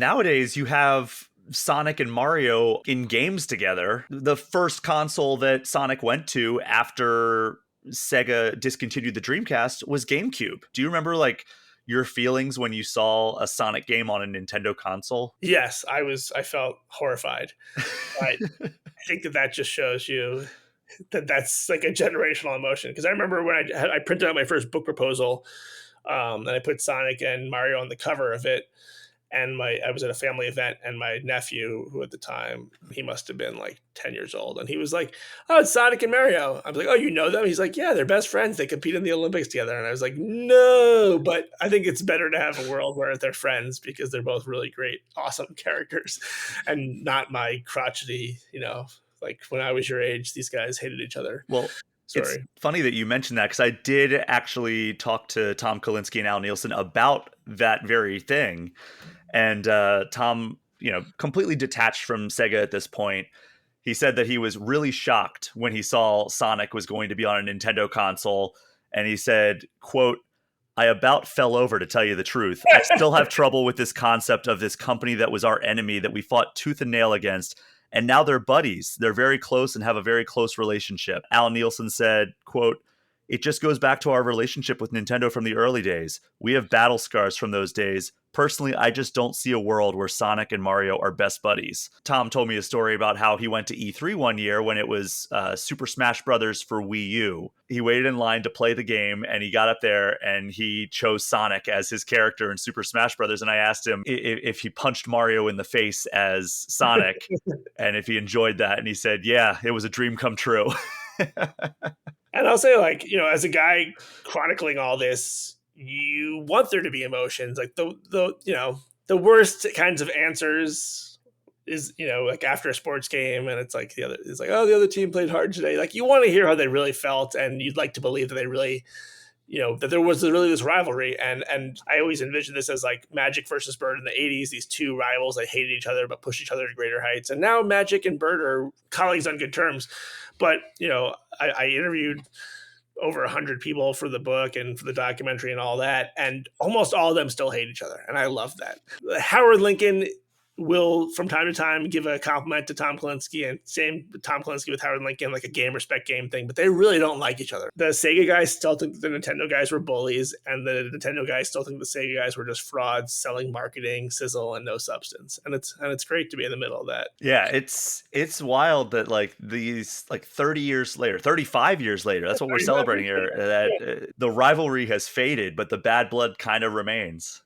Nowadays, you have Sonic and Mario in games together. The first console that Sonic went to after Sega discontinued the Dreamcast was GameCube. Do you remember like your feelings when you saw a Sonic game on a Nintendo console? Yes, I felt horrified. But I think that just shows you that that's like a generational emotion. Because I remember when I printed out my first book proposal, and I put Sonic and Mario on the cover of it, and my I was at a family event, and my nephew, who at the time he must have been like 10 years old, and he was like, "Oh, it's Sonic and Mario." I was like, "Oh, you know them?" He's like, "Yeah, they're best friends. They compete in the Olympics together." And I was like, "No," but I think it's better to have a world where they're friends because they're both really great, awesome characters, and not my crotchety, like when I was your age, these guys hated each other. Well, it's Sorry. funny that you mentioned that because I did actually talk to Tom Kalinske and Al Nielsen about that very thing. And Tom, completely detached from Sega at this point, he said that he was really shocked when he saw Sonic was going to be on a Nintendo console. And he said, quote, I about fell over to tell you the truth. I still have trouble with this concept of this company that was our enemy that we fought tooth and nail against. And now they're buddies. They're very close and have a very close relationship. Al Nielsen said, quote, it just goes back to our relationship with Nintendo from the early days. We have battle scars from those days. Personally, I just don't see a world where Sonic and Mario are best buddies. Tom told me a story about how he went to E3 one year when it was Super Smash Brothers for Wii U. He waited in line to play the game, and he got up there and he chose Sonic as his character in Super Smash Brothers. And I asked him if he punched Mario in the face as Sonic and if he enjoyed that. And he said, yeah, it was a dream come true. And I'll say, like, as a guy chronicling all this, you want there to be emotions. Like the worst kinds of answers is, like after a sports game, and it's like, oh, the other team played hard today. Like, you want to hear how they really felt, and you'd like to believe that they really, that there was really this rivalry. And I always envisioned this as like Magic versus Bird in the 80s, these two rivals that hated each other but pushed each other to greater heights. And now Magic and Bird are colleagues on good terms. But I interviewed over 100 people for the book and for the documentary and all that, and almost all of them still hate each other, and I love that. Howard Lincoln will from time to time give a compliment to Tom Kalinske, and same Tom Kalinske with Howard Lincoln, like a game respect game thing, but they really don't like each other. The Sega guys still think the Nintendo guys were bullies, and the Nintendo guys still think the Sega guys were just frauds selling marketing, sizzle, and no substance. And it's great to be in the middle of that. Yeah, it's wild that like these like 30 years later, 35 years later, that's what we're celebrating here, that the rivalry has faded, but the bad blood kind of remains.